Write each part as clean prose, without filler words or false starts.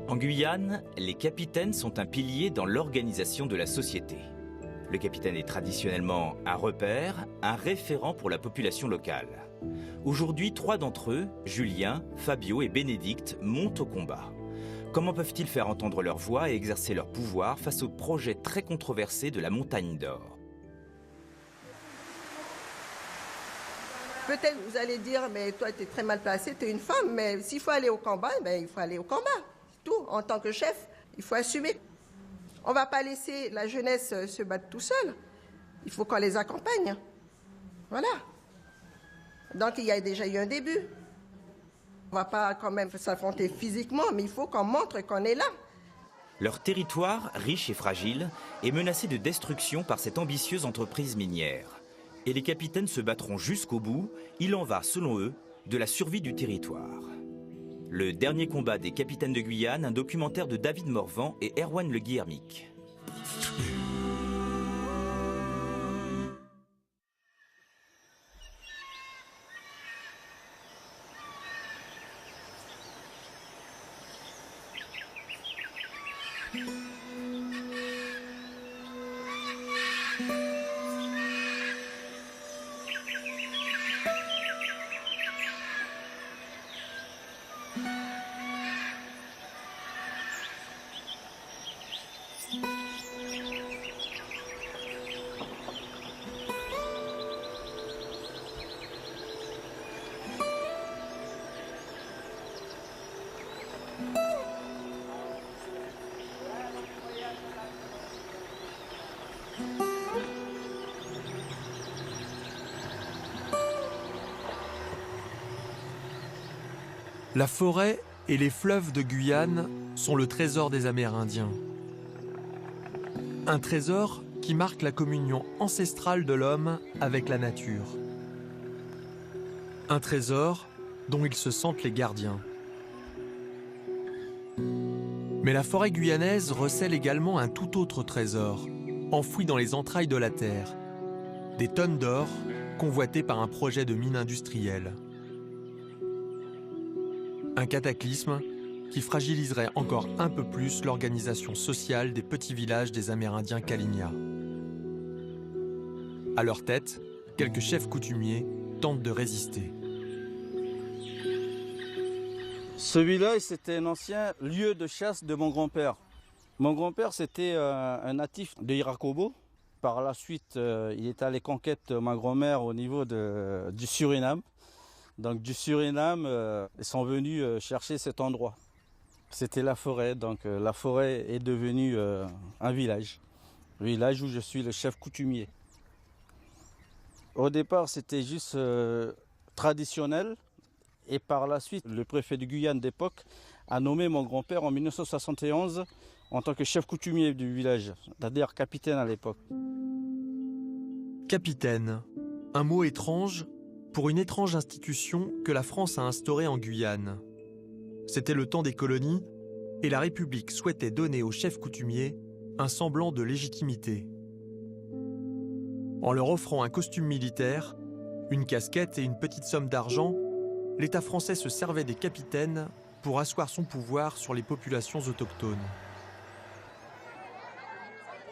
En Guyane, les capitaines sont un pilier dans l'organisation de la société. Le capitaine est traditionnellement un repère, un référent pour la population locale. Aujourd'hui, 3 d'entre eux, Julien, Fabio et Bénédicte, montent au combat. Comment peuvent-ils faire entendre leur voix et exercer leur pouvoir face au projet très controversé de la Montagne d'Or? Peut-être vous allez dire, mais toi tu es très mal placée, tu es une femme, mais s'il faut aller au combat, il faut aller au combat. Tout, en tant que chef, il faut assumer. On ne va pas laisser la jeunesse se battre tout seul. Il faut qu'on les accompagne. Voilà. Donc il y a déjà eu un début. On ne va pas quand même s'affronter physiquement, mais il faut qu'on montre qu'on est là. Leur territoire, riche et fragile, est menacé de destruction par cette ambitieuse entreprise minière. Et les capitaines se battront jusqu'au bout. Il en va, selon eux, de la survie du territoire. Le dernier combat des capitaines de Guyane, un documentaire de David Morvan et Erwan Le Guillermic. La forêt et les fleuves de Guyane sont le trésor des Amérindiens. Un trésor qui marque la communion ancestrale de l'homme avec la nature. Un trésor dont ils se sentent les gardiens. Mais la forêt guyanaise recèle également un tout autre trésor, enfoui dans les entrailles de la terre. Des tonnes d'or convoitées par un projet de mine industrielle. Un cataclysme qui fragiliserait encore un peu plus l'organisation sociale des petits villages des Amérindiens Kalinia. À leur tête, quelques chefs coutumiers tentent de résister. Ce village, c'était un ancien lieu de chasse de mon grand-père. Mon grand-père, c'était un natif de Irakobo. Par la suite, il est allé conquête ma grand-mère au niveau du Suriname. Donc du Suriname, ils sont venus chercher cet endroit. C'était la forêt, donc la forêt est devenue un village. Le village où je suis le chef coutumier. Au départ, c'était juste traditionnel. Et par la suite, le préfet de Guyane d'époque a nommé mon grand-père en 1971 en tant que chef coutumier du village, c'est-à-dire capitaine à l'époque. Capitaine, un mot étrange pour une étrange institution que la France a instaurée en Guyane. C'était le temps des colonies et la République souhaitait donner aux chefs coutumiers un semblant de légitimité. En leur offrant un costume militaire, une casquette et une petite somme d'argent, l'État français se servait des capitaines pour asseoir son pouvoir sur les populations autochtones.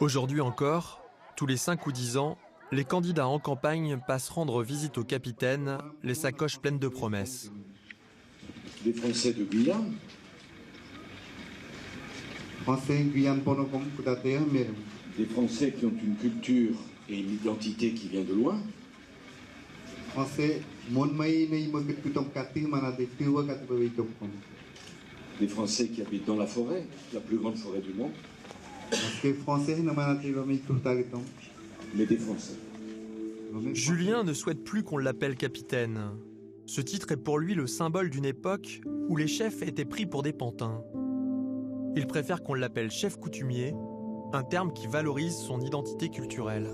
Aujourd'hui encore, tous les 5 ou 10 ans, les candidats en campagne passent rendre visite aux capitaines, les sacoches pleines de promesses. Des Français de Guyane. Des Français qui ont une culture et une identité qui vient de loin. Des Français qui habitent dans la forêt, la plus grande forêt du monde. Mais des Français. Julien ne souhaite plus qu'on l'appelle capitaine. Ce titre est pour lui le symbole d'une époque où les chefs étaient pris pour des pantins. Il préfère qu'on l'appelle chef coutumier, un terme qui valorise son identité culturelle.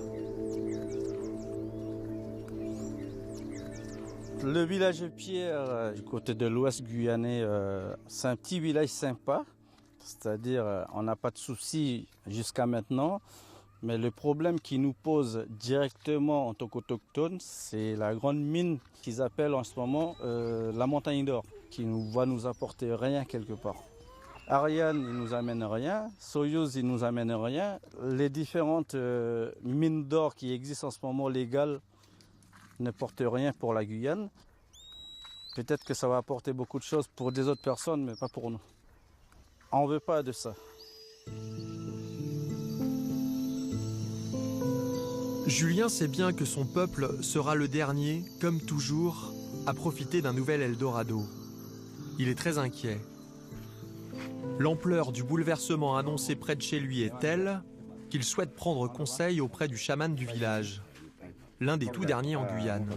Le village de Pierre, du côté de l'ouest guyanais, c'est un petit village sympa. C'est-à-dire, on n'a pas de soucis jusqu'à maintenant. Mais le problème qui nous pose directement en tant qu'autochtones, c'est la grande mine qu'ils appellent en ce moment la montagne d'or, qui va nous apporter rien quelque part. Ariane, il nous amène rien. Soyouz, il nous amène rien. Les différentes mines d'or qui existent en ce moment légales ne portent rien pour la Guyane. Peut-être que ça va apporter beaucoup de choses pour des autres personnes, mais pas pour nous. On ne veut pas de ça. Julien sait bien que son peuple sera le dernier, comme toujours, à profiter d'un nouvel Eldorado. Il est très inquiet. L'ampleur du bouleversement annoncé près de chez lui est telle qu'il souhaite prendre conseil auprès du chaman du village, l'un des tout derniers en Guyane.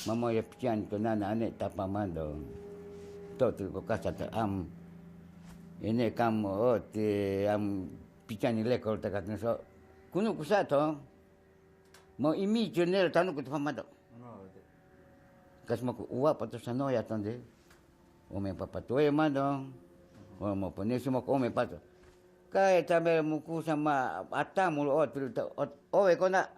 Mama ya pian to nana ane tapamando. Totu ko kasata am. Ini kam o te am pian ile ko ta katno so. Kuno kusato. Mo imi jonel tanu ko tapamando. Kas mo ko uwa pato sano ya tonde. O me papato e mando. O mo ponesi mo ko me pato. Kai tabe muku sama atamu o o e kona.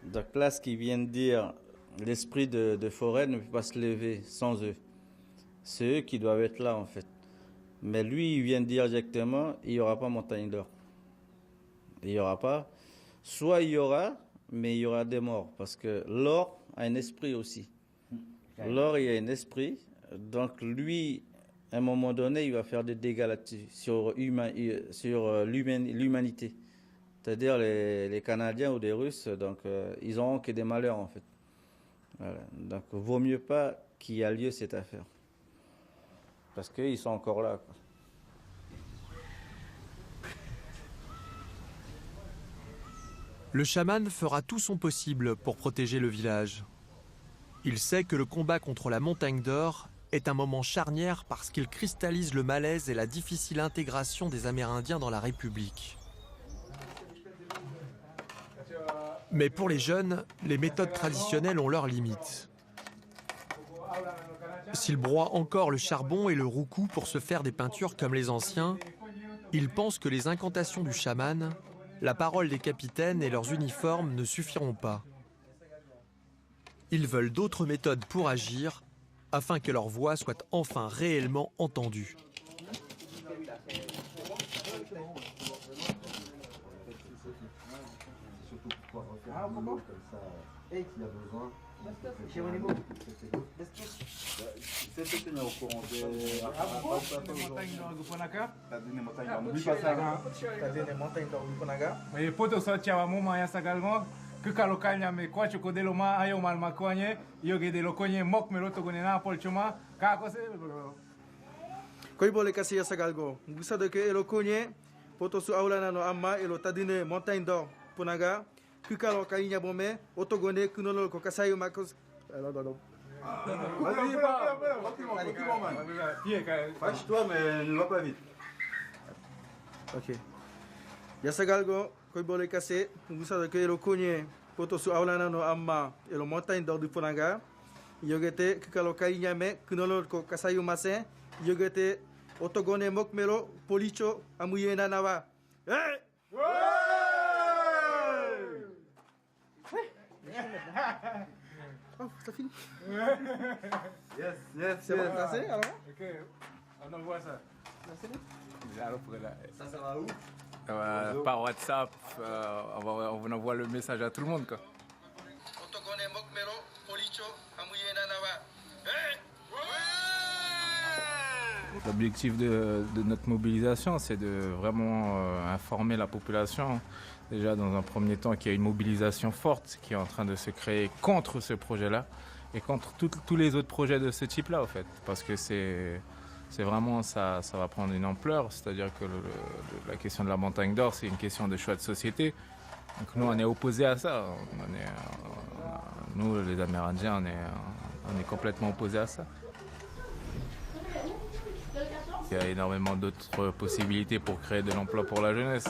Donc là, ce qu'ils viennent dire, l'esprit de forêt ne peut pas se lever sans eux. C'est eux qui doivent être là en fait. Mais lui, il vient de dire directement, il n'y aura pas montagne d'or. Il n'y aura pas. Soit il y aura, mais il y aura des morts. Parce que l'or a un esprit aussi. L'or, il a un esprit. Donc lui, à un moment donné, il va faire des dégâts là-dessus, sur l'humanité. C'est-à-dire les Canadiens ou des Russes, donc ils n'auront que des malheurs en fait. Voilà. Donc vaut mieux pas qu'il y ait lieu cette affaire. Parce qu'ils sont encore là, quoi. Le chaman fera tout son possible pour protéger le village. Il sait que le combat contre la montagne d'or est un moment charnière parce qu'il cristallise le malaise et la difficile intégration des Amérindiens dans la République. Mais pour les jeunes, les méthodes traditionnelles ont leurs limites. S'ils broient encore le charbon et le roucou pour se faire des peintures comme les anciens, ils pensent que les incantations du chaman, la parole des capitaines et leurs uniformes ne suffiront pas. Ils veulent d'autres méthodes pour agir, afin que leur voix soit enfin réellement entendue. Koi boleh kasih ya sagalgo. Bisa de que elo konye poto su aulana no amma elo tadine montagne d'or punaga kukalo kainya bomé otogone kunolo ko kasayu makos. Vas-y, fâche-toi, mais ne va pas vite. Ok. Ya sagalgo koi boleh kasih bisa de que elo konye poto su aulana no amma elo montagne d'or du punaga yogete kukalo kainya me kunolo ko kasayu mase yogete otogone mokmelo policho amuyena nawa. Hey! Oh, ça finit. Yes, yes, C'est bon, yes. assez alors? Ok, on envoie ça. C'est bon? Ça va où? Par WhatsApp, on envoie le message à tout le monde, quoi. L'objectif de notre mobilisation, c'est de vraiment informer la population. Déjà, dans un premier temps, qu'il y a une mobilisation forte qui est en train de se créer contre ce projet-là et contre tous les autres projets de ce type-là, en fait. Parce que c'est vraiment, ça va prendre une ampleur. C'est-à-dire que la question de la montagne d'or, c'est une question de choix de société. Donc nous, on est opposés à ça. Nous, les Amérindiens, on est complètement opposés à ça. Il y a énormément d'autres possibilités pour créer de l'emploi pour la jeunesse.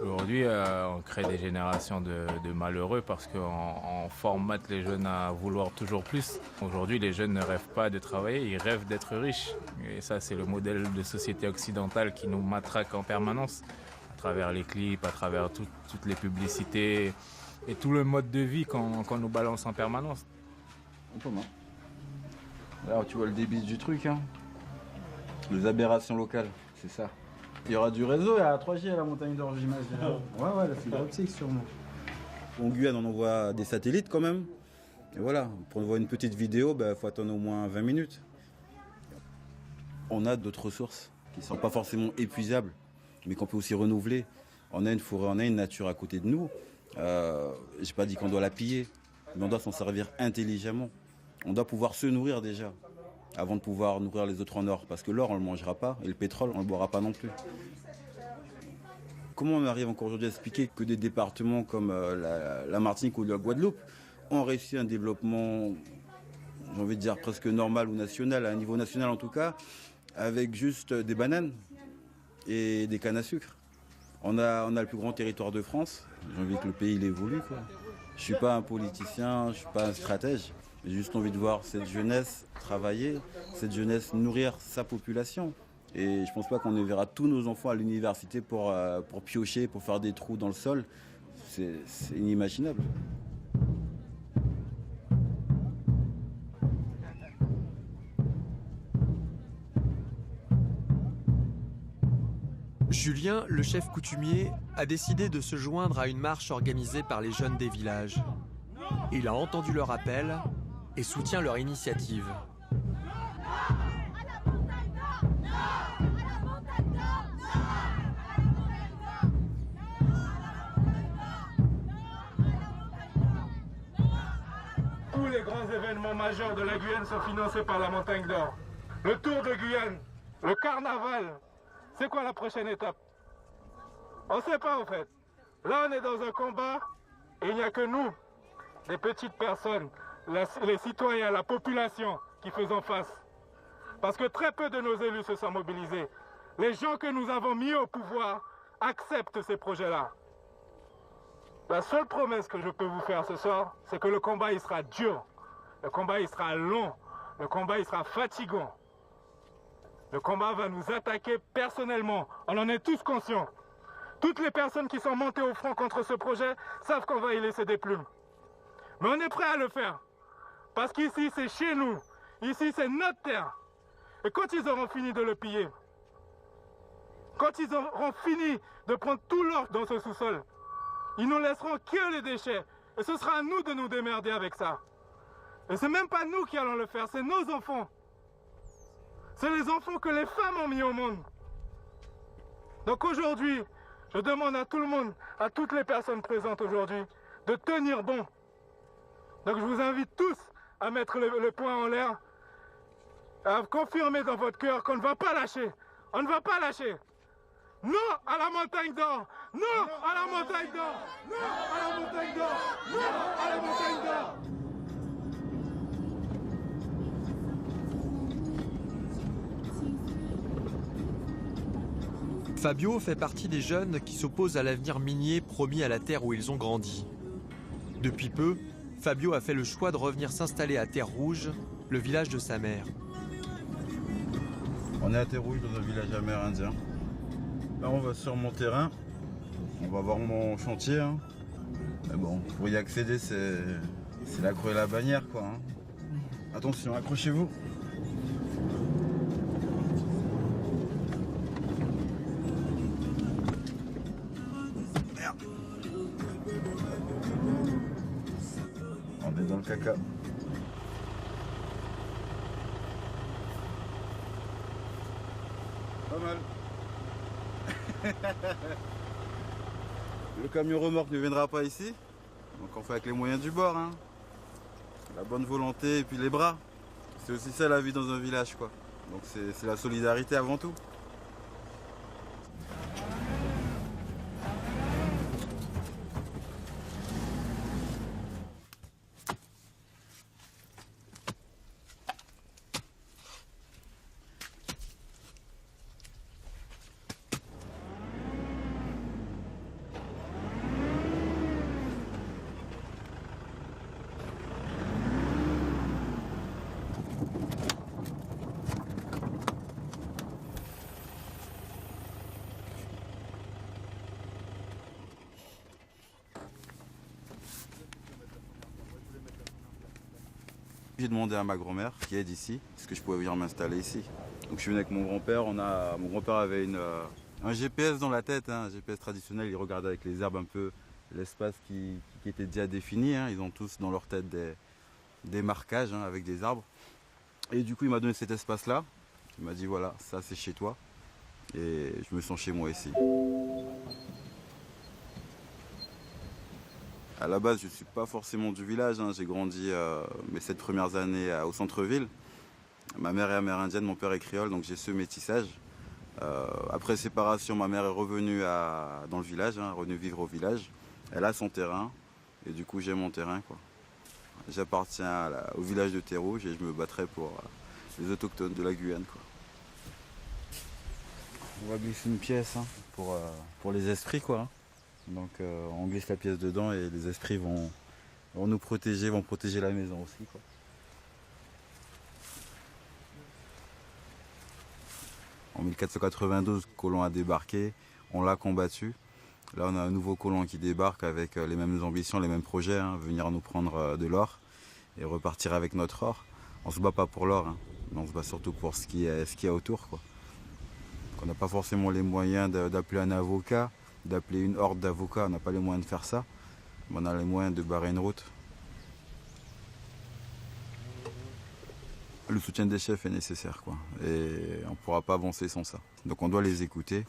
Aujourd'hui, on crée des générations de malheureux parce qu'on formate les jeunes à vouloir toujours plus. Aujourd'hui, les jeunes ne rêvent pas de travailler, ils rêvent d'être riches. Et ça, c'est le modèle de société occidentale qui nous matraque en permanence, à travers les clips, à travers toutes les publicités et tout le mode de vie qu'on nous balance en permanence. Alors, tu vois le débit du truc, hein. Les aberrations locales, c'est ça. Il y aura du réseau, il y a la 3G à la montagne d'or, j'imagine. Ouais, la fibre optique sûrement. En Guyane, on envoie des satellites quand même. Et voilà, pour envoyer une petite vidéo, il faut attendre au moins 20 minutes. On a d'autres ressources qui ne sont pas forcément épuisables, mais qu'on peut aussi renouveler. On a une forêt, on a une nature à côté de nous. Je n'ai pas dit qu'on doit la piller, mais on doit s'en servir intelligemment. On doit pouvoir se nourrir déjà, avant de pouvoir nourrir les autres en or. Parce que l'or, on ne le mangera pas, et le pétrole, on ne le boira pas non plus. Comment on arrive encore aujourd'hui à expliquer que des départements comme la Martinique ou la Guadeloupe ont réussi un développement, j'ai envie de dire presque normal ou national, à un niveau national en tout cas, avec juste des bananes et des cannes à sucre. On a le plus grand territoire de France, j'ai envie que le pays évolue, quoi. Je ne suis pas un politicien, je ne suis pas un stratège. J'ai juste envie de voir cette jeunesse travailler, cette jeunesse nourrir sa population. Et je ne pense pas qu'on verra tous nos enfants à l'université pour piocher, pour faire des trous dans le sol. C'est inimaginable. Julien, le chef coutumier, a décidé de se joindre à une marche organisée par les jeunes des villages. Il a entendu leur appel et soutient leur initiative. Tous les grands événements majeurs de la Guyane sont financés par la Montagne d'Or. Le Tour de Guyane, le carnaval, c'est quoi la prochaine étape? On ne sait pas en fait. Là on est dans un combat et il n'y a que nous, les petites personnes, les citoyens, la population qui faisons face. Parce que très peu de nos élus se sont mobilisés. Les gens que nous avons mis au pouvoir acceptent ces projets-là. La seule promesse que je peux vous faire ce soir, c'est que le combat il sera dur, le combat il sera long, le combat il sera fatigant. Le combat va nous attaquer personnellement, on en est tous conscients. Toutes les personnes qui sont montées au front contre ce projet savent qu'on va y laisser des plumes. Mais on est prêt à le faire. Parce qu'ici, c'est chez nous. Ici, c'est notre terre. Et quand ils auront fini de le piller, quand ils auront fini de prendre tout l'or dans ce sous-sol, ils nous laisseront que les déchets. Et ce sera à nous de nous démerder avec ça. Et c'est même pas nous qui allons le faire, c'est nos enfants. C'est les enfants que les femmes ont mis au monde. Donc aujourd'hui, je demande à tout le monde, à toutes les personnes présentes aujourd'hui, de tenir bon. Donc je vous invite tous à mettre le poing en l'air, à confirmer dans votre cœur qu'on ne va pas lâcher. On ne va pas lâcher. Non à la montagne d'or. Non à la montagne d'or. Non à la montagne d'or. Non à la montagne d'or. Fabio fait partie des jeunes qui s'opposent à l'avenir minier promis à la terre où ils ont grandi. Depuis peu, Fabio a fait le choix de revenir s'installer à Terre-Rouge, le village de sa mère. On est à Terre-Rouge dans un village amérindien. Là on va sur mon terrain, on va voir mon chantier. Hein. Mais bon, pour y accéder c'est la croix et la bannière quoi. Hein. Attention, accrochez-vous. merde. On est dans le caca. Pas mal. Le camion remorque ne viendra pas ici. Donc on fait avec les moyens du bord. Hein. La bonne volonté et puis les bras. C'est aussi ça la vie dans un village, quoi. Donc c'est la solidarité avant tout. J'ai demandé à ma grand-mère, qui est d'ici, est-ce que je pouvais venir m'installer ici. Donc je suis venu avec mon grand-père. Mon grand-père avait un GPS dans la tête, hein, un GPS traditionnel. Il regardait avec les herbes un peu l'espace qui était déjà défini. Hein. Ils ont tous dans leur tête des marquages, hein, avec des arbres. Et du coup, il m'a donné cet espace-là. Il m'a dit voilà, ça c'est chez toi. Et je me sens chez moi ici. À la base, je ne suis pas forcément du village. Hein. J'ai grandi mes 7 premières années au centre-ville. Ma mère est amérindienne, mon père est créole, donc j'ai ce métissage. Après séparation, ma mère est revenue dans le village, hein, revenue vivre au village. Elle a son terrain, et du coup j'ai mon terrain, quoi. J'appartiens au village de Terrouge et je me battrai pour les autochtones de la Guyane, quoi. On va glisser une pièce, hein, pour les esprits, quoi. Donc on glisse la pièce dedans et les esprits vont nous protéger, vont protéger la maison aussi, quoi. En 1492, le colon a débarqué, on l'a combattu. Là, on a un nouveau colon qui débarque avec les mêmes ambitions, les mêmes projets, hein, venir nous prendre de l'or et repartir avec notre or. On ne se bat pas pour l'or, hein, mais on se bat surtout pour ce qu'il y a autour, quoi. On n'a pas forcément les moyens d'appeler un avocat, d'appeler une horde d'avocats, on n'a pas les moyens de faire ça, mais on a les moyens de barrer une route. Le soutien des chefs est nécessaire, quoi, et on ne pourra pas avancer sans ça. Donc on doit les écouter,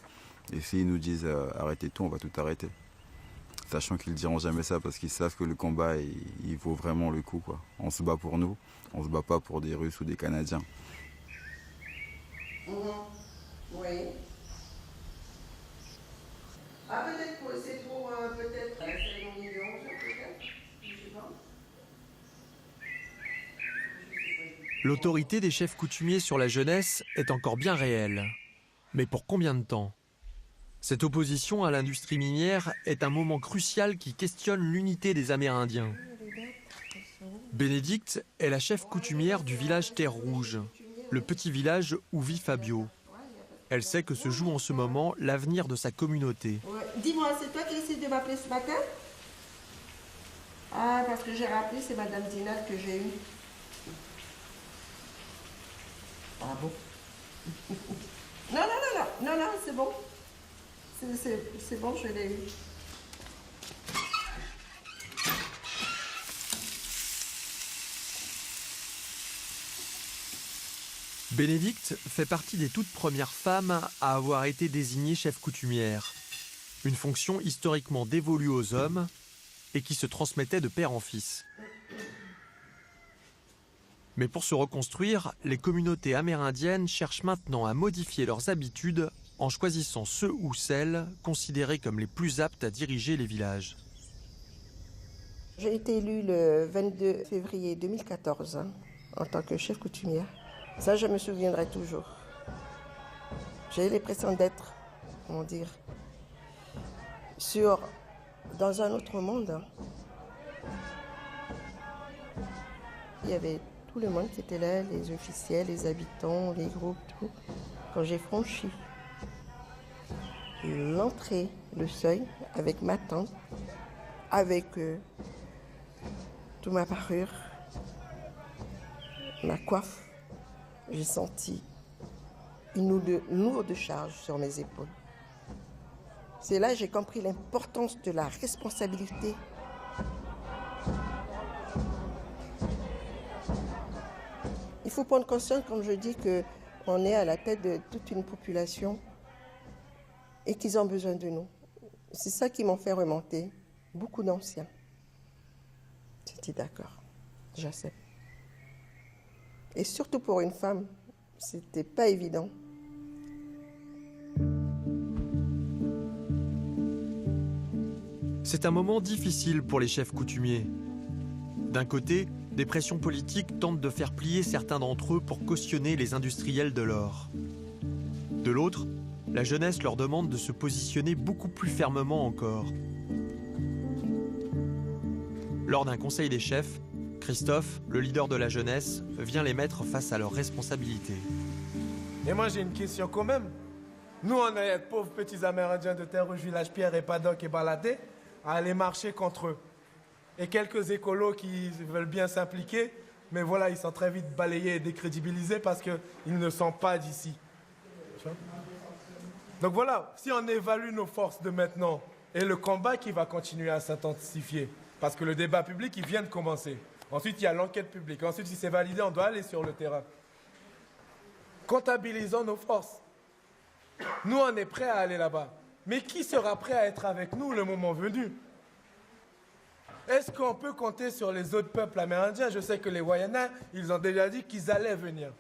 et s'ils nous disent arrêtez tout, on va tout arrêter. Sachant qu'ils ne diront jamais ça parce qu'ils savent que le combat, il vaut vraiment le coup, quoi. On se bat pour nous, on ne se bat pas pour des Russes ou des Canadiens. Oui. Ah, peut-être que c'est pour peut-être 5 millions, peut-être. Je sais pas. L'autorité des chefs coutumiers sur la jeunesse est encore bien réelle. Mais pour combien de temps ? Cette opposition à l'industrie minière est un moment crucial qui questionne l'unité des Amérindiens. Bénédicte est la chef coutumière du village Terrouge, le petit village où vit Fabio. Elle sait que se joue en ce moment l'avenir de sa communauté. Ouais. Dis-moi, c'est toi qui essaies de m'appeler ce matin? Ah, parce que j'ai rappelé, c'est Madame Dinat que j'ai eue. Ah bon? Non, c'est bon. C'est bon, je l'ai eu. Bénédicte fait partie des toutes premières femmes à avoir été désignée chef coutumière. Une fonction historiquement dévolue aux hommes et qui se transmettait de père en fils. Mais pour se reconstruire, les communautés amérindiennes cherchent maintenant à modifier leurs habitudes en choisissant ceux ou celles considérés comme les plus aptes à diriger les villages. J'ai été élue le 22 février 2014 en tant que chef coutumière. Ça, je me souviendrai toujours. J'ai l'impression d'être, comment dire, dans un autre monde. Il y avait tout le monde qui était là, les officiels, les habitants, les groupes, tout. Quand j'ai franchi l'entrée, le seuil, avec ma tante, avec toute ma parure, ma coiffe, j'ai senti une lourde charge sur mes épaules. C'est là que j'ai compris l'importance de la responsabilité. Il faut prendre conscience, comme je dis, qu'on est à la tête de toute une population et qu'ils ont besoin de nous. C'est ça qui m'ont fait remonter beaucoup d'anciens. J'ai dit d'accord, j'accepte. Et surtout pour une femme, c'était pas évident. C'est un moment difficile pour les chefs coutumiers. D'un côté, des pressions politiques tentent de faire plier certains d'entre eux pour cautionner les industriels de l'or. De l'autre, la jeunesse leur demande de se positionner beaucoup plus fermement encore. Lors d'un conseil des chefs, Christophe, le leader de la jeunesse, vient les mettre face à leurs responsabilités. Et moi j'ai une question quand même. Nous on est pauvres petits Amérindiens de terre au village Pierre et Paddock et baladés à aller marcher contre eux. Et quelques écolos qui veulent bien s'impliquer, mais voilà, ils sont très vite balayés et décrédibilisés parce qu'ils ne sont pas d'ici. Donc voilà, si on évalue nos forces de maintenant et le combat qui va continuer à s'intensifier, parce que le débat public, il vient de commencer. Ensuite, il y a l'enquête publique. Ensuite, si c'est validé, on doit aller sur le terrain. Comptabilisons nos forces. Nous, on est prêts à aller là-bas. Mais qui sera prêt à être avec nous le moment venu? Est-ce qu'on peut compter sur les autres peuples amérindiens? Je sais que les Wayana, ils ont déjà dit qu'ils allaient venir.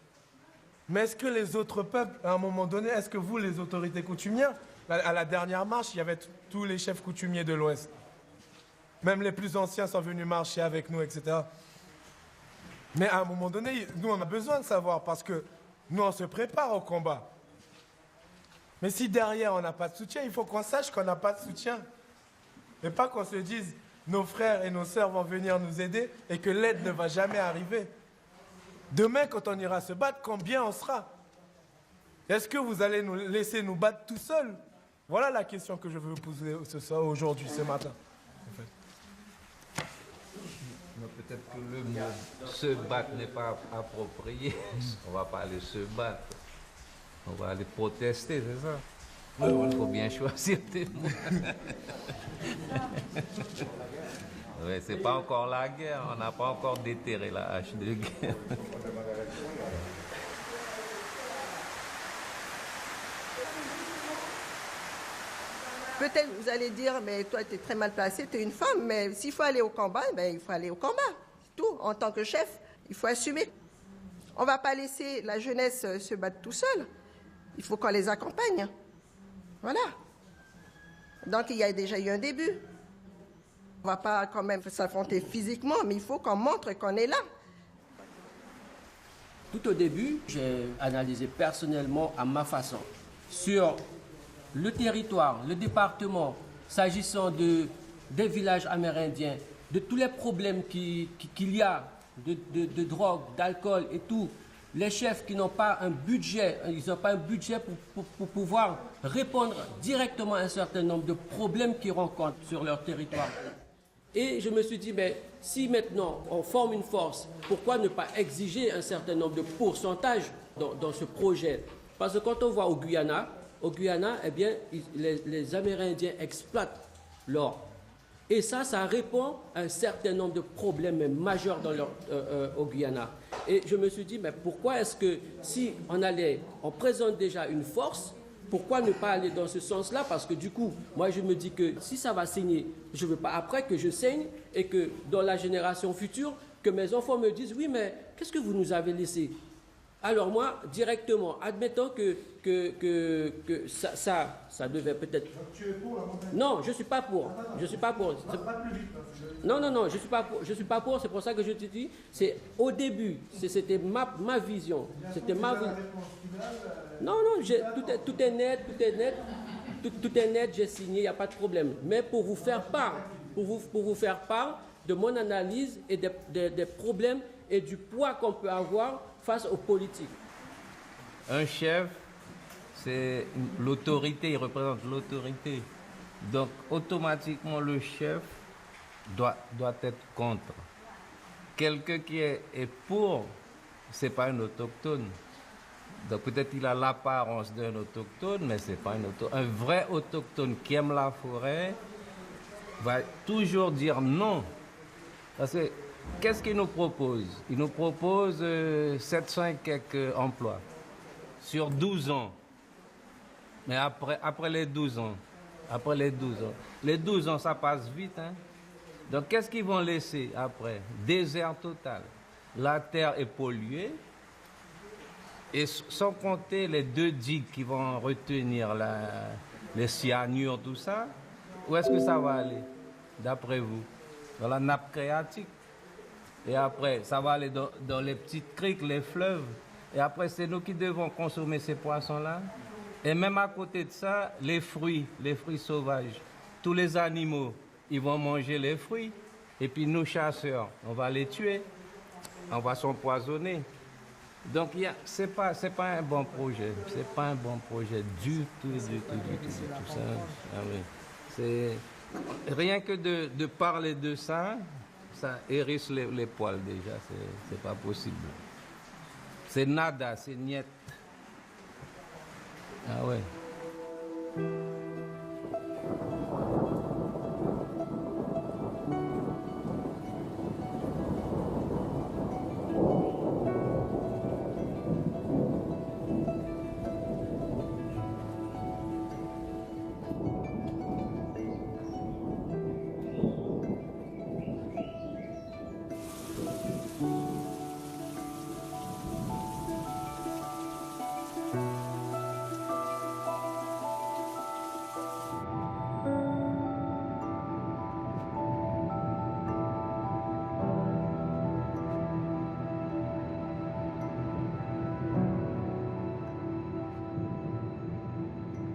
Mais est-ce que les autres peuples, à un moment donné, est-ce que vous, les autorités coutumières, à la dernière marche, il y avait tous les chefs coutumiers de l'Ouest. Même les plus anciens sont venus marcher avec nous, etc. Mais à un moment donné, nous, on a besoin de savoir parce que nous, on se prépare au combat. Mais si derrière, on n'a pas de soutien, il faut qu'on sache qu'on n'a pas de soutien. Et pas qu'on se dise, nos frères et nos sœurs vont venir nous aider et que l'aide ne va jamais arriver. Demain, quand on ira se battre, combien on sera? Est-ce que vous allez nous laisser nous battre tout seuls? Voilà la question que je veux vous poser aujourd'hui, ce matin. Peut-être que le mot se battre n'est pas approprié. On ne va pas aller se battre. On va aller protester, c'est ça? Il faut bien choisir tes mots. Ouais, c'est pas encore la guerre. On n'a pas encore déterré la hache de guerre. Peut-être vous allez dire, mais toi, tu es très mal placée, tu es une femme, mais s'il faut aller au combat, ben, il faut aller au combat. C'est tout. En tant que chef, il faut assumer. On ne va pas laisser la jeunesse se battre tout seul. Il faut qu'on les accompagne. Voilà. Donc, il y a déjà eu un début. On ne va pas quand même s'affronter physiquement, mais il faut qu'on montre qu'on est là. Tout au début, j'ai analysé personnellement à ma façon sur le territoire, le département, s'agissant des villages amérindiens, de tous les problèmes qu'il y a, de drogue, d'alcool et tout. Les chefs qui n'ont pas un budget, ils n'ont pas un budget pour pouvoir répondre directement à un certain nombre de problèmes qu'ils rencontrent sur leur territoire. Et je me suis dit, mais si maintenant on forme une force, pourquoi ne pas exiger un certain nombre de pourcentages dans ce projet? Parce que quand on voit au Guyana, eh bien, les Amérindiens exploitent l'or. Et ça répond à un certain nombre de problèmes majeurs au Guyana. Et je me suis dit, mais pourquoi est-ce que si on présente déjà une force, pourquoi ne pas aller dans ce sens-là? Parce que du coup, moi je me dis que si ça va saigner, je ne veux pas après que je saigne et que dans la génération future, que mes enfants me disent, oui, mais qu'est-ce que vous nous avez laissé? Alors moi, directement, admettons que ça devait peut-être... Tu es pour la montagne? Non, je ne suis pas pour. Je suis pas pour. Non, je ne suis pas pour. C'est pour ça que je te dis, c'est au début, c'était ma vision. C'était ma vision. Non, tout est net, tout est net, j'ai signé, il n'y a pas de problème. Mais pour vous faire part, de mon analyse et des problèmes et du poids qu'on peut avoir face aux politiques. Un chef, c'est l'autorité, il représente l'autorité. Donc, automatiquement, le chef doit être contre. Quelqu'un qui est pour, ce n'est pas un autochtone. Donc peut-être il a l'apparence d'un autochtone, mais c'est pas un vrai autochtone qui aime la forêt va toujours dire non. Parce que qu'est-ce qu'il nous propose? Il nous propose 700 et quelques emplois sur 12 ans. Mais après les 12 ans, les 12 ans, ça passe vite. Hein? Donc qu'est-ce qu'ils vont laisser après? Désert total. La terre est polluée. Et sans compter les 2 digues qui vont retenir les cyanures, tout ça, où est-ce que ça va aller, d'après vous? Dans la nappe phréatique. Et après, ça va aller dans les petites criques, les fleuves. Et après, c'est nous qui devons consommer ces poissons-là. Et même à côté de ça, les fruits sauvages. Tous les animaux, ils vont manger les fruits. Et puis nous, chasseurs, on va les tuer. On va s'empoisonner. Donc, c'est pas un bon projet. C'est pas un bon projet du tout. Ça, ah oui. C'est rien que de parler de ça, ça hérisse les poils déjà. C'est pas possible. C'est nada, c'est niet. Ah ouais.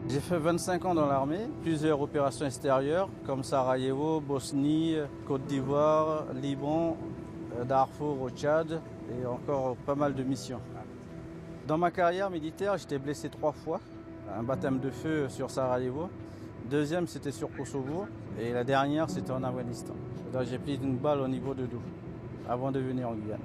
J'ai fait 25 ans dans l'armée, plusieurs opérations extérieures comme Sarajevo, Bosnie, Côte d'Ivoire, Liban, Darfour au Tchad et encore pas mal de missions. Dans ma carrière militaire, j'étais blessé 3 fois. Un baptême de feu sur Sarajevo. Deuxième, c'était sur Kosovo. Et la dernière, c'était en Afghanistan. Donc, j'ai pris une balle au niveau de dos avant de venir en Guyane.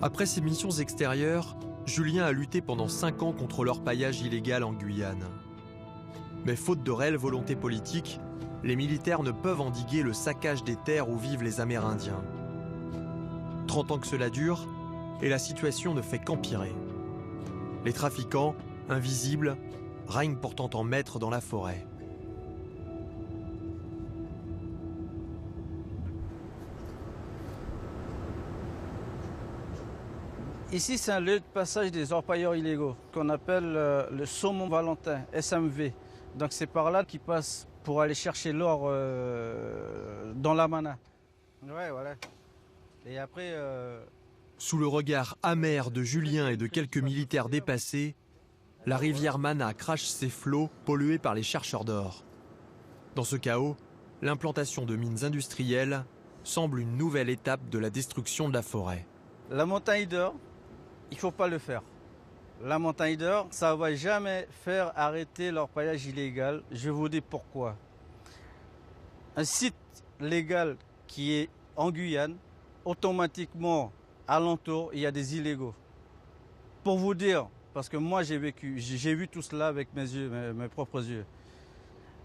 Après ces missions extérieures, Julien a lutté pendant 5 ans contre l'orpaillage illégal en Guyane. Mais faute de réelle volonté politique, les militaires ne peuvent endiguer le saccage des terres où vivent les Amérindiens. 30 ans que cela dure, et la situation ne fait qu'empirer. Les trafiquants, invisibles, règnent pourtant en maître dans la forêt. Ici, c'est un lieu de passage des orpailleurs illégaux, qu'on appelle le Saumon Valentin, SMV. Donc c'est par là qu'ils passent pour aller chercher l'or dans la Mana. Ouais, voilà. Et après... Sous le regard amer de Julien et de quelques militaires dépassés, la rivière Mana crache ses flots pollués par les chercheurs d'or. Dans ce chaos, l'implantation de mines industrielles semble une nouvelle étape de la destruction de la forêt. La montagne d'or, il ne faut pas le faire. La montagne d'or, ça ne va jamais faire arrêter l'orpaillage illégal. Je vous dis pourquoi. Un site légal qui est en Guyane, automatiquement, alentour, il y a des illégaux. Pour vous dire, parce que moi j'ai vu tout cela avec mes yeux, mes propres yeux.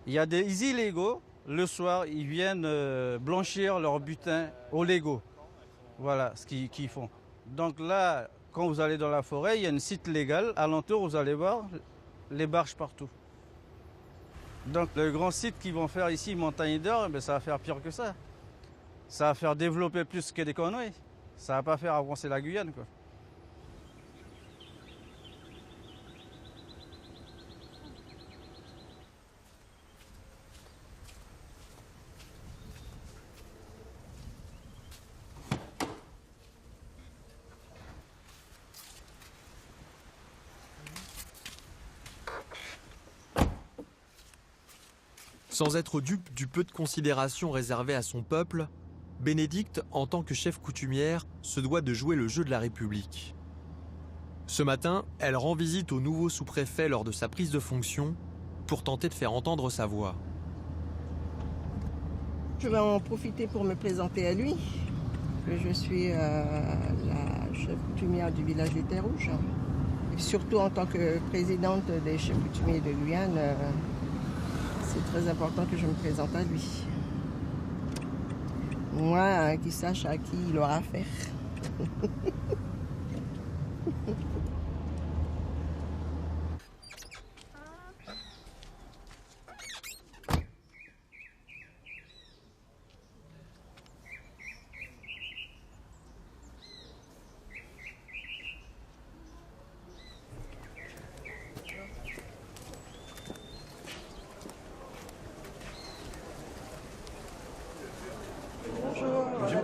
Il y a des illégaux, le soir, ils viennent blanchir leur butin aux légaux. Voilà ce qu'ils font. Donc là, quand vous allez dans la forêt, il y a un site légal. Alentour, vous allez voir les barges partout. Donc le grand site qu'ils vont faire ici, Montagne d'Or, ça va faire pire que ça. Ça va faire développer plus que des conneries. Ça va pas faire avancer la Guyane, quoi. Sans être dupe du peu de considération réservé à son peuple, Bénédicte, en tant que chef coutumière, se doit de jouer le jeu de la République. Ce matin, elle rend visite au nouveau sous-préfet lors de sa prise de fonction pour tenter de faire entendre sa voix. Je vais en profiter pour me présenter à lui. Je suis la chef coutumière du village des Terres Rouges. Et surtout en tant que présidente des chefs coutumiers de Guyane, c'est très important que je me présente à lui. Moi, qu'il sache à qui il aura affaire.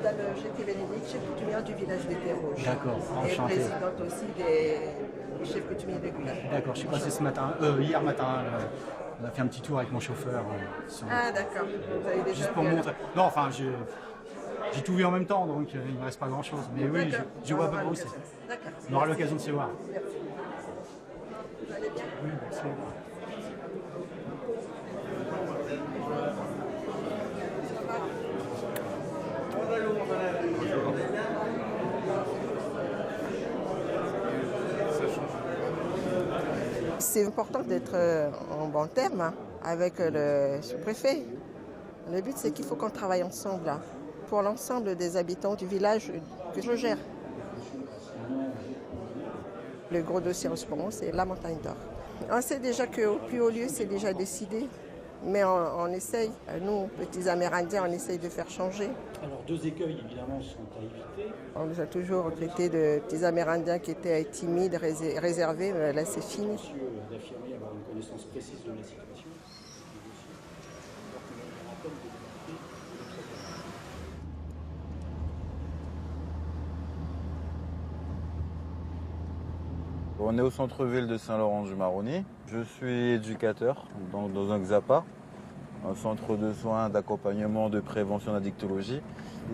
Madame Jackie Bénédicte, chef coutumière du village des Terres Rouges. D'accord, Et enchantée. présidente aussi des chefs coutumiers de Guyane. D'accord, je suis passé hier matin. On a fait un petit tour avec mon chauffeur. Ah d'accord, vous avez déjà juste pour vu, montrer. Non, enfin, j'ai tout vu en même temps, donc il ne me reste pas grand-chose. Mais oui, je vois à peu près où c'est. D'accord. On aura l'occasion de se voir. Merci. Vous allez bien? Oui, merci. C'est important d'être en bon terme avec le sous-préfet. Le but, c'est qu'il faut qu'on travaille ensemble là, pour l'ensemble des habitants du village que je gère. Le gros dossier en ce moment, c'est la montagne d'or. On sait déjà qu'au plus haut lieu, c'est déjà décidé, mais on essaye, nous, petits Amérindiens, on essaye de faire changer. Alors, deux écueils, évidemment, sont à éviter. On nous a toujours recruté de petits Amérindiens qui étaient timides, réservés, mais là c'est fini. D'affirmer avoir une connaissance précise de la situation. On est au centre-ville de Saint-Laurent-du-Maroni. Je suis éducateur dans un XAPA, un centre de soins, d'accompagnement, de prévention d'addictologie.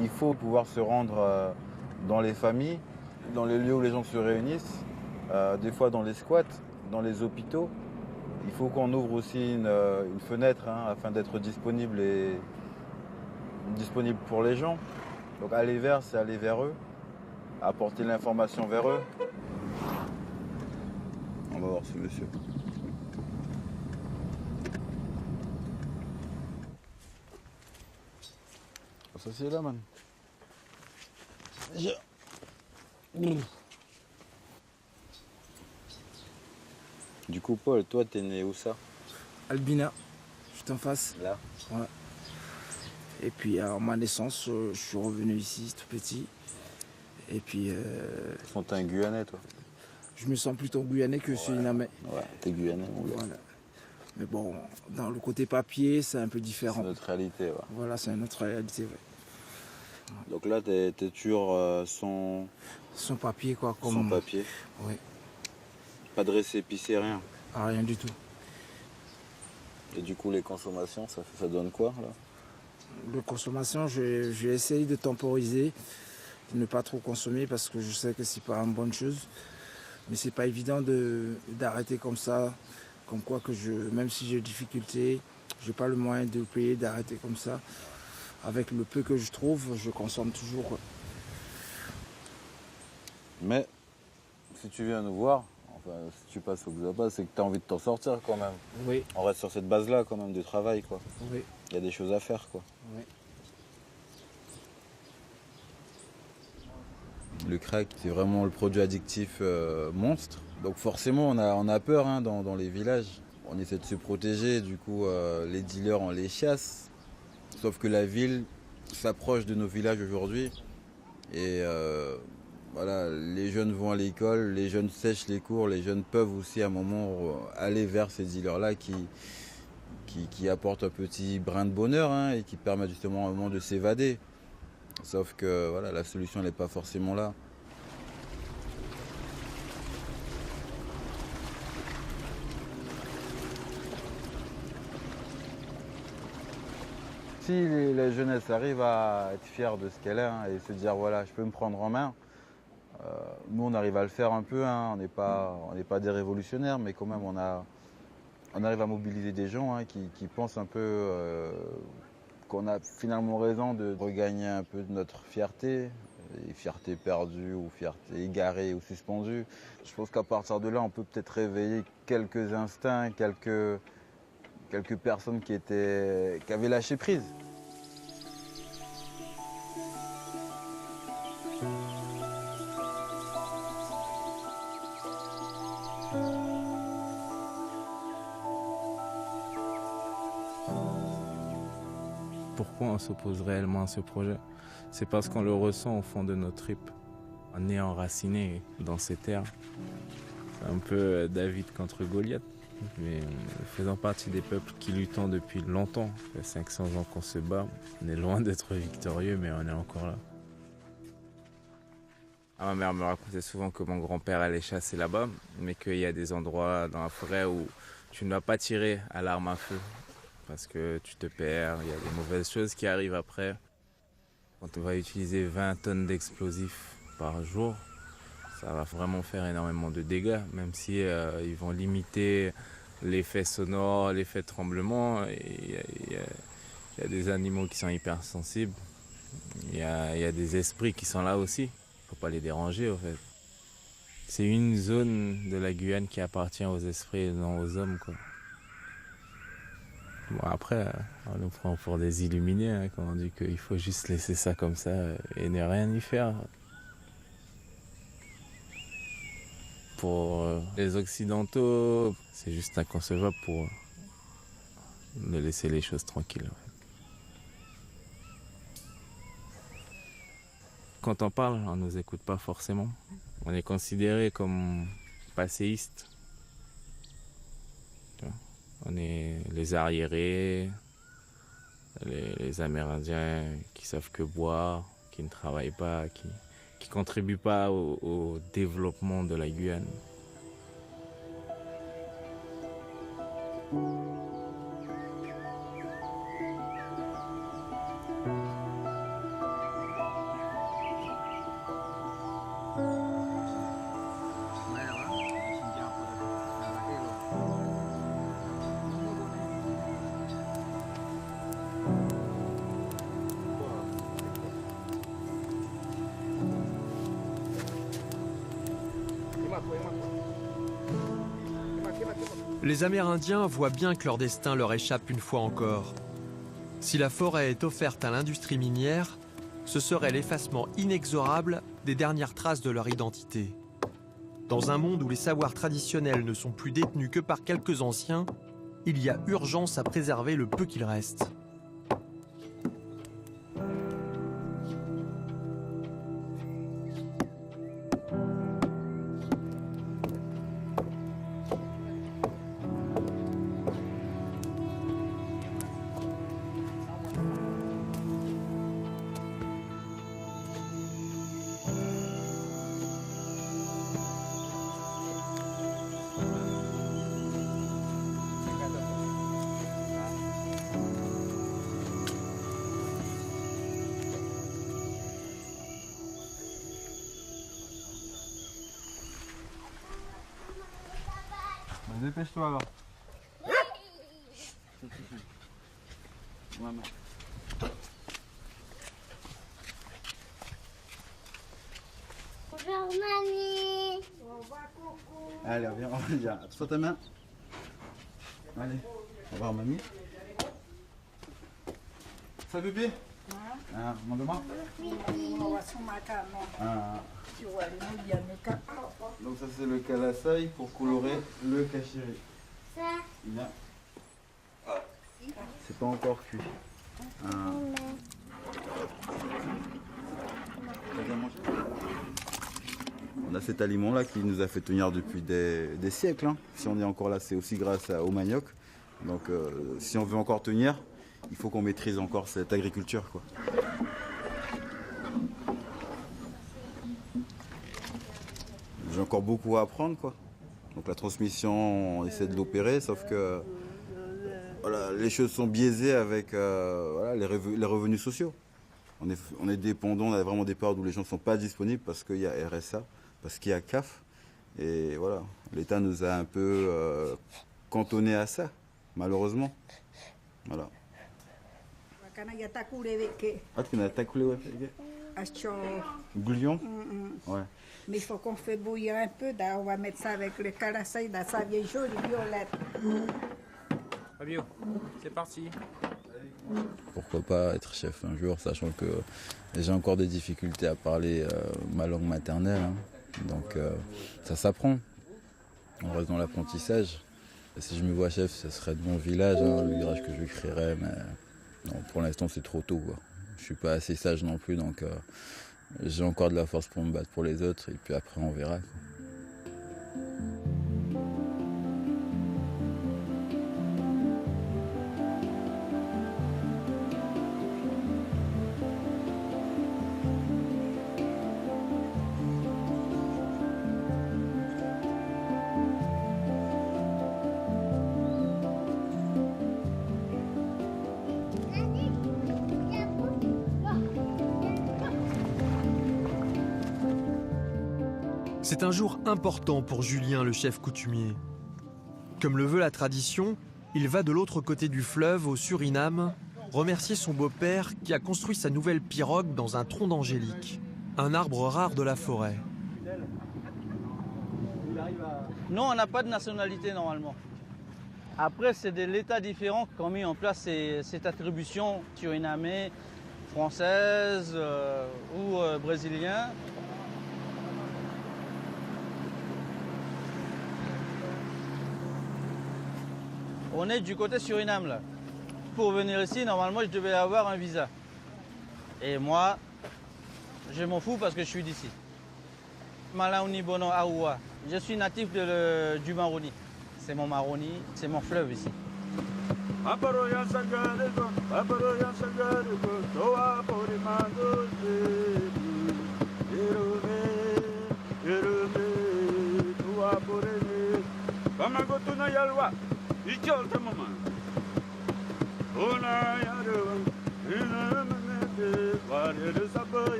Il faut pouvoir se rendre dans les familles, dans les lieux où les gens se réunissent, des fois dans les squats, dans les hôpitaux. Il faut qu'on ouvre aussi une fenêtre afin d'être disponible pour les gens. Donc aller vers, c'est aller vers eux, apporter l'information vers eux. On va voir ce monsieur. Ça c'est là, man. Du coup, Paul, toi, t'es né où ça? Albina, juste en face. Là. Ouais. Et puis, à ma naissance, je suis revenu ici, tout petit. Et puis. T'es un Guyanais, toi? Je me sens plutôt guyanais que surinamais. Ouais, t'es Guyanais, mon gars. Voilà. Mais bon, dans le côté papier, c'est un peu différent. C'est notre réalité, ouais. Voilà, c'est notre réalité, ouais. Donc là, t'es toujours sans papier, quoi. Sans papier. Oui. Pas de récépissé, rien. Ah, rien du tout. Et du coup, les consommations, ça donne quoi, là? Les consommations, j'ai essayé de temporiser, de ne pas trop consommer parce que je sais que c'est pas une bonne chose. Mais c'est pas évident d'arrêter comme ça. Comme quoi que même si j'ai des difficultés, j'ai pas le moyen de payer, d'arrêter comme ça. Avec le peu que je trouve, je consomme toujours, quoi. Mais si tu viens nous voir, enfin, si tu passes au XAPA, c'est que tu as envie de t'en sortir quand même. Oui. On reste sur cette base-là quand même de travail, quoi. Oui. Il y a des choses à faire, quoi. Oui. Le crack, c'est vraiment le produit addictif monstre. Donc forcément, on a peur dans les villages. On essaie de se protéger, du coup, les dealers, on les chasse. Sauf que la ville s'approche de nos villages aujourd'hui. Et voilà, les jeunes vont à l'école, les jeunes sèchent les cours, les jeunes peuvent aussi à un moment aller vers ces dealers-là qui apportent un petit brin de bonheur et qui permettent justement à un moment de s'évader. Sauf que voilà, la solution n'est pas forcément là. Si la jeunesse arrive à être fière de ce qu'elle est et se dire voilà, je peux me prendre en main, Nous, on arrive à le faire un peu, hein. On n'est pas des révolutionnaires, mais quand même, on arrive à mobiliser des gens, hein, qui pensent un peu qu'on a finalement raison de regagner un peu de notre fierté, fierté perdue ou fierté égarée ou suspendue. Je pense qu'à partir de là, on peut peut-être réveiller quelques instincts, quelques personnes qui avaient lâché prise. Pourquoi on s'oppose réellement à ce projet? C'est parce qu'on le ressent au fond de nos tripes. On est enraciné dans ces terres. C'est un peu David contre Goliath, mais faisant partie des peuples qui luttent depuis longtemps. Il y a 500 ans qu'on se bat. On est loin d'être victorieux, mais on est encore là. Ma mère me racontait souvent que mon grand-père allait chasser là-bas, mais qu'il y a des endroits dans la forêt où tu ne dois pas tirer à l'arme à feu. Parce que tu te perds, il y a des mauvaises choses qui arrivent après. Quand on va utiliser 20 tonnes d'explosifs par jour, ça va vraiment faire énormément de dégâts, même si ils vont limiter l'effet sonore, l'effet tremblement. Il y a des animaux qui sont hypersensibles, il y a des esprits qui sont là aussi, il ne faut pas les déranger en fait. C'est une zone de la Guyane qui appartient aux esprits et non aux hommes, quoi. Bon, après, on nous prend pour des illuminés, hein, quand on dit qu'il faut juste laisser ça comme ça et ne rien y faire. Pour les Occidentaux, c'est juste inconcevable pour de laisser les choses tranquilles. En fait. Quand on parle, on ne nous écoute pas forcément. On est considéré comme passéiste. On est les arriérés, les Amérindiens qui savent que boire, qui ne travaillent pas, qui ne contribuent pas au développement de la Guyane. Les Amérindiens voient bien que leur destin leur échappe une fois encore. Si la forêt est offerte à l'industrie minière, ce serait l'effacement inexorable des dernières traces de leur identité. Dans un monde où les savoirs traditionnels ne sont plus détenus que par quelques anciens, il y a urgence à préserver le peu qu'il reste. Dépêche-toi alors. Maman. Bonjour mamie. Au revoir coucou. Allez, viens, on vient. Attention ta main. Allez, au revoir mamie. Ça bébé? Ah, demande-moi. Donc ça c'est le kalasai pour colorer le kachiri. Bien. C'est pas encore cuit. On a cet aliment là qui nous a fait tenir depuis des siècles. Hein. Si on est encore là, c'est aussi grâce au manioc. Donc si on veut encore tenir, il faut qu'on maîtrise encore cette agriculture, quoi. J'ai encore beaucoup à apprendre, quoi. Donc la transmission, on essaie de l'opérer, sauf que voilà, les choses sont biaisées avec voilà, les revenus sociaux. On est dépendant, on a vraiment des périodes où les gens ne sont pas disponibles parce qu'il y a RSA, parce qu'il y a CAF. Et voilà, l'État nous a un peu cantonnés à ça, malheureusement. Voilà. Ah, tu n'as pas coulé, ouais. Goulion. Ouais. Mais il faut qu'on fait bouillir un peu. On va mettre ça avec le carassai, ça vient jaune et violette. Fabio, c'est parti. Pourquoi pas être chef un jour, sachant que j'ai encore des difficultés à parler ma langue maternelle. Hein. Donc ça s'apprend. On reste dans l'apprentissage. Et si je me vois chef, ce serait de mon village, hein, le village que je créerais. Mais non, pour l'instant, c'est trop tôt. Quoi. Je suis pas assez sage non plus, donc j'ai encore de la force pour me battre pour les autres. Et puis après, on verra. Quoi. C'est un jour important pour Julien, le chef coutumier. Comme le veut la tradition, il va de l'autre côté du fleuve, au Suriname, remercier son beau-père qui a construit sa nouvelle pirogue dans un tronc d'angélique, un arbre rare de la forêt. Non, on n'a pas de nationalité normalement. Après, c'est de l'État différent qui ont mis en place cette attribution surinamée, française ou brésilienne. On est du côté Suriname là. Pour venir ici, normalement, je devais avoir un visa. Et moi, je m'en fous parce que je suis d'ici. Malaoni Bono Aoua. Je suis natif du Maroni. C'est mon Maroni, c'est mon fleuve ici.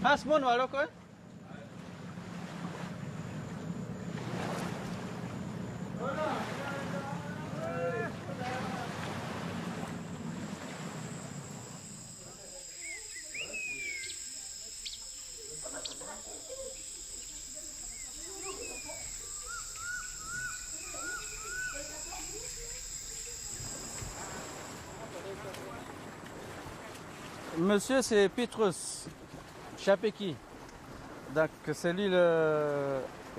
Ah, c'est bon, alors quoi? Monsieur, c'est Petrus Chapeki. Donc, c'est lui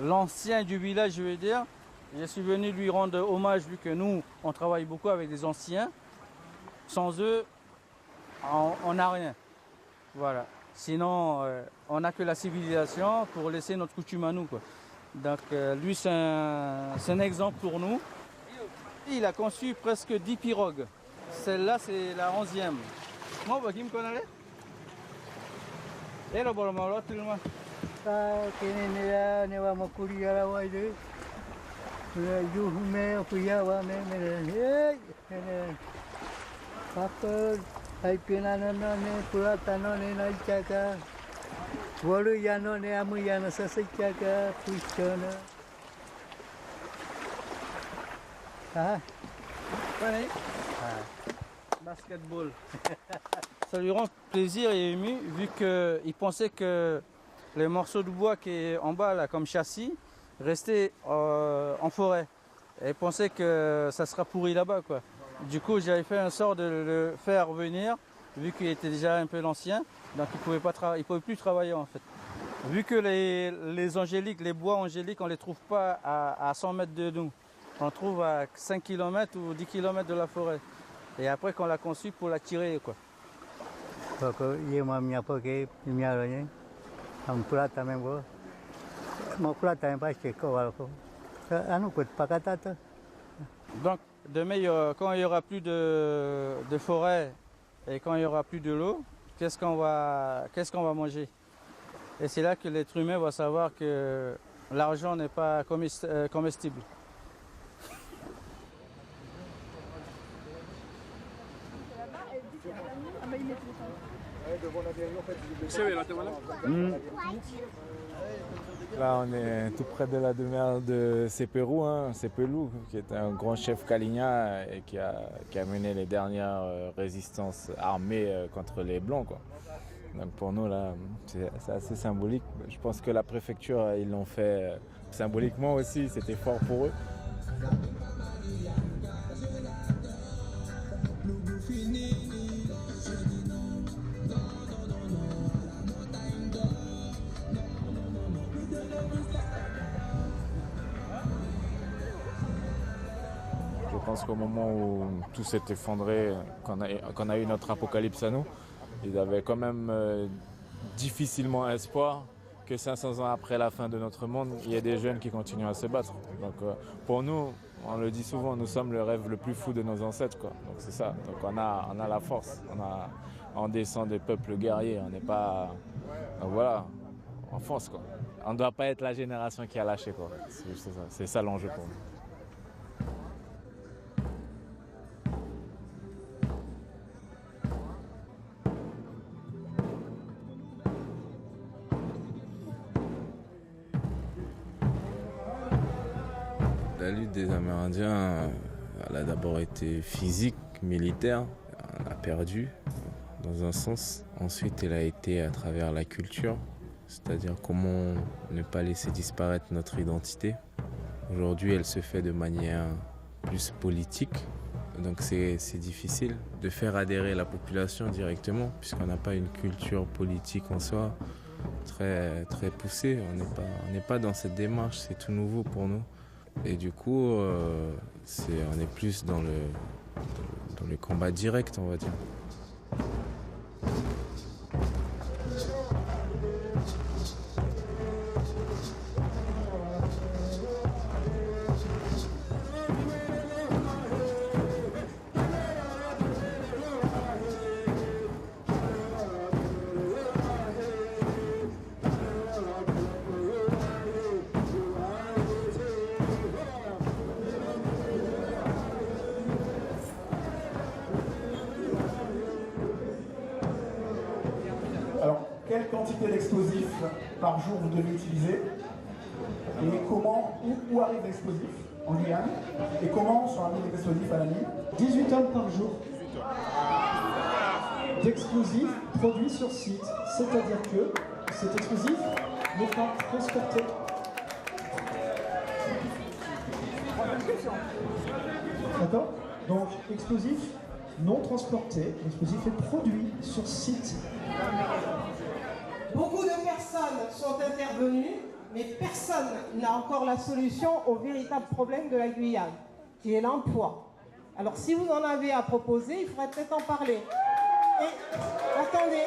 l'ancien du village, je veux dire. Je suis venu lui rendre hommage vu que nous, on travaille beaucoup avec des anciens. Sans eux, on n'a rien. Voilà. Sinon, on n'a que la civilisation pour laisser notre coutume à nous, quoi. Donc, lui, c'est un exemple pour nous. Il a conçu presque 10 pirogues. Celle-là, c'est la 11e. Moi, je me connais. Et le bon moment, tout le monde. Basketball. Ça lui rend plaisir et ému vu qu'il pensait que les morceaux de bois qui est en bas là comme châssis restaient en forêt. Et il pensait que ça sera pourri là-bas quoi. Du coup j'avais fait un sort de le faire venir vu qu'il était déjà un peu l'ancien, donc il pouvait plus travailler en fait. Vu que les angéliques, les bois angéliques, on ne les trouve pas à 100 mètres de nous. On trouve à 5 km ou 10 km de la forêt. Et après qu'on l'a conçu pour la tirer quoi. Donc demain, quand il n'y aura plus de forêt et quand il n'y aura plus de l'eau, qu'est-ce qu'on va manger. Et c'est là que l'être humain va savoir que l'argent n'est pas comestible. Là, on est tout près de la demeure de Cepelou, Cepelou, qui est un grand chef Kaligna et qui a mené les dernières résistances armées contre les Blancs, quoi. Donc pour nous, là, c'est assez symbolique. Je pense que la préfecture, ils l'ont fait symboliquement aussi, c'était fort pour eux. Je pense qu'au moment où tout s'est effondré, qu'on a eu notre apocalypse à nous, ils avaient quand même difficilement espoir que 500 ans après la fin de notre monde, il y ait des jeunes qui continuent à se battre. Donc pour nous, on le dit souvent, nous sommes le rêve le plus fou de nos ancêtres, quoi. Donc c'est ça. Donc on a la force. On descend des peuples guerriers. On n'est pas, donc voilà, on fonce, quoi. On ne doit pas être la génération qui a lâché, quoi. C'est ça l'enjeu pour nous. La lutte des Amérindiens, elle a d'abord été physique, militaire. On a perdu, dans un sens. Ensuite, elle a été à travers la culture, c'est-à-dire comment ne pas laisser disparaître notre identité. Aujourd'hui, elle se fait de manière plus politique. Donc c'est difficile de faire adhérer la population directement, puisqu'on n'a pas une culture politique en soi très, très poussée. On n'est pas dans cette démarche, c'est tout nouveau pour nous. Et du coup, on est plus dans le combat direct, on va dire. Quelle quantité d'explosifs par jour vous devez utiliser et comment, où arrive l'explosif en Guyane et comment sont amenés les explosifs à la nuit? 18 tonnes par jour d'explosifs produits sur site, c'est-à-dire que cet explosif n'est pas transporté. D'accord? Donc, explosif non transporté, l'explosif est produit sur site. Beaucoup de personnes sont intervenues, mais personne n'a encore la solution au véritable problème de la Guyane, qui est l'emploi. Alors si vous en avez à proposer, il faudrait peut-être en parler. Et attendez,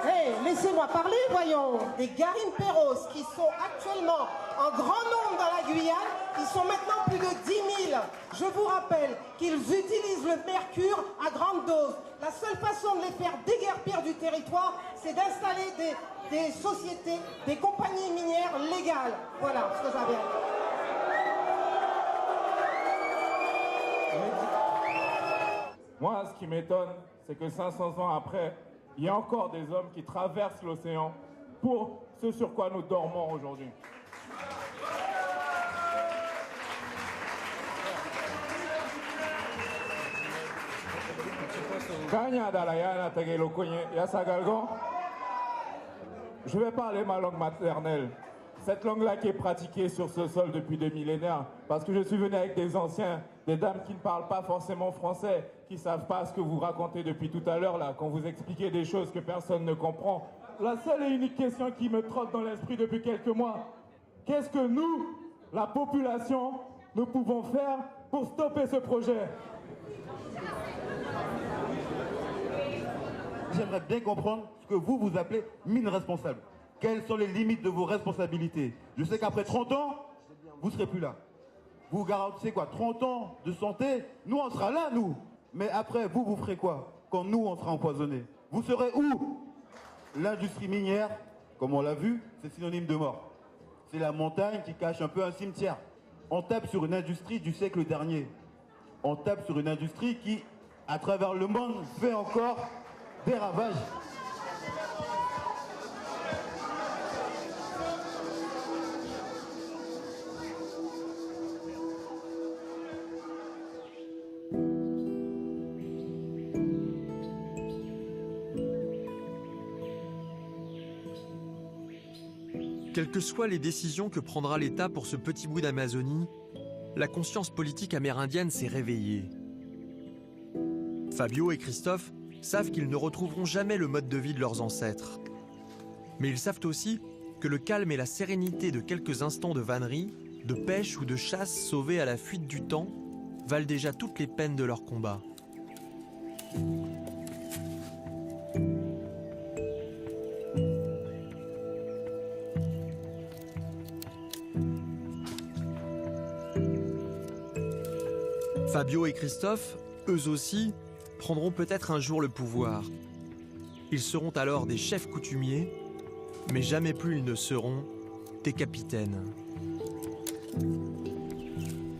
hey, laissez-moi parler, voyons. Les Garimperos qui sont actuellement en grand nombre dans la Guyane, ils sont maintenant plus de 10 000. Je vous rappelle qu'ils utilisent le mercure à grande dose. La seule façon de les faire déguerpir du territoire, c'est d'installer des sociétés, des compagnies minières légales. Voilà ce que j'avais à dire. Moi, ce qui m'étonne, c'est que 500 ans après, il y a encore des hommes qui traversent l'océan pour ce sur quoi nous dormons aujourd'hui. Je vais parler ma langue maternelle. Cette langue-là qui est pratiquée sur ce sol depuis des millénaires, parce que je suis venu avec des anciens, des dames qui ne parlent pas forcément français, qui ne savent pas ce que vous racontez depuis tout à l'heure, là, quand vous expliquez des choses que personne ne comprend. La seule et unique question qui me trotte dans l'esprit depuis quelques mois, qu'est-ce que nous, la population, nous pouvons faire pour stopper ce projet? J'aimerais bien comprendre ce que vous appelez mine responsable. Quelles sont les limites de vos responsabilités? Je sais qu'après 30 ans, vous ne serez plus là. Vous garantissez quoi? 30 ans de santé? Nous, on sera là, nous. Mais après, vous ferez quoi? quand nous, on sera empoisonnés? Vous serez où? L'industrie minière, comme on l'a vu, c'est synonyme de mort. C'est la montagne qui cache un peu un cimetière. On tape sur une industrie du siècle dernier. On tape sur une industrie qui, à travers le monde, fait encore des ravages. Quelles que soient les décisions que prendra l'État pour ce petit bout d'Amazonie, la conscience politique amérindienne s'est réveillée. Fabio et Christophe savent qu'ils ne retrouveront jamais le mode de vie de leurs ancêtres. Mais ils savent aussi que le calme et la sérénité de quelques instants de vannerie, de pêche ou de chasse sauvés à la fuite du temps valent déjà toutes les peines de leur combat. Fabio et Christophe, eux aussi, prendront peut-être un jour le pouvoir. Ils seront alors des chefs coutumiers, mais jamais plus ils ne seront des capitaines.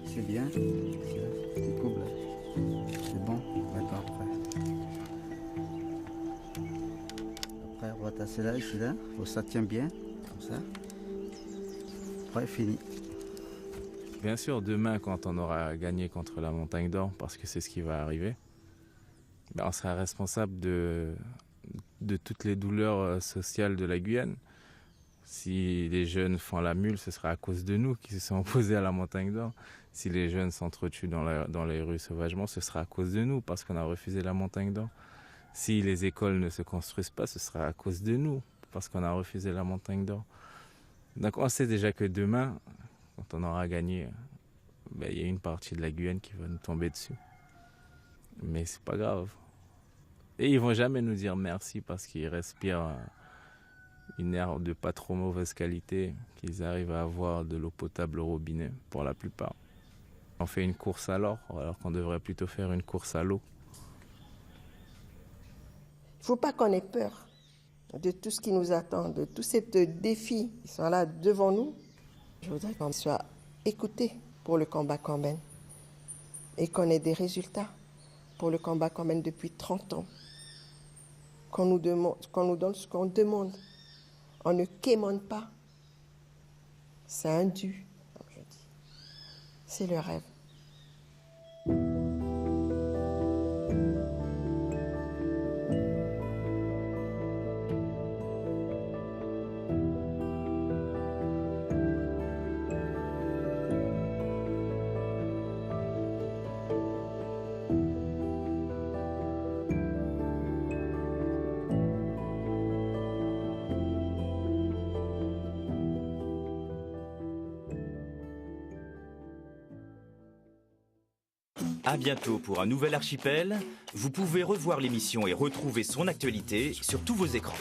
C'est bien, c'est cool. C'est bon, d'accord, après on va tasser là, ici, là, ça tient bien, comme ça. Après, fini. Bien sûr, demain, quand on aura gagné contre la Montagne d'Or, parce que c'est ce qui va arriver, ben on sera responsable de toutes les douleurs sociales de la Guyane. Si les jeunes font la mule, ce sera à cause de nous qui se sont opposés à la Montagne d'Or. Si les jeunes s'entretuent dans les rues sauvagement, ce sera à cause de nous, parce qu'on a refusé la Montagne d'Or. Si les écoles ne se construisent pas, ce sera à cause de nous, parce qu'on a refusé la Montagne d'Or. Donc on sait déjà que demain, quand on aura gagné, ben, y a une partie de la Guyane qui va nous tomber dessus. Mais c'est pas grave. Et ils vont jamais nous dire merci parce qu'ils respirent une air de pas trop mauvaise qualité, qu'ils arrivent à avoir de l'eau potable au robinet pour la plupart. On fait une course à l'or alors qu'on devrait plutôt faire une course à l'eau. Il ne faut pas qu'on ait peur de tout ce qui nous attend, de tous ces défis qui sont là devant nous. Je voudrais qu'on soit écoutés pour le combat qu'on mène et qu'on ait des résultats pour le combat qu'on mène depuis 30 ans. Qu'on nous donne ce qu'on demande. On ne quémande pas. C'est un dû, comme je dis. C'est le rêve. À bientôt pour un nouvel archipel. Vous pouvez revoir l'émission et retrouver son actualité sur tous vos écrans.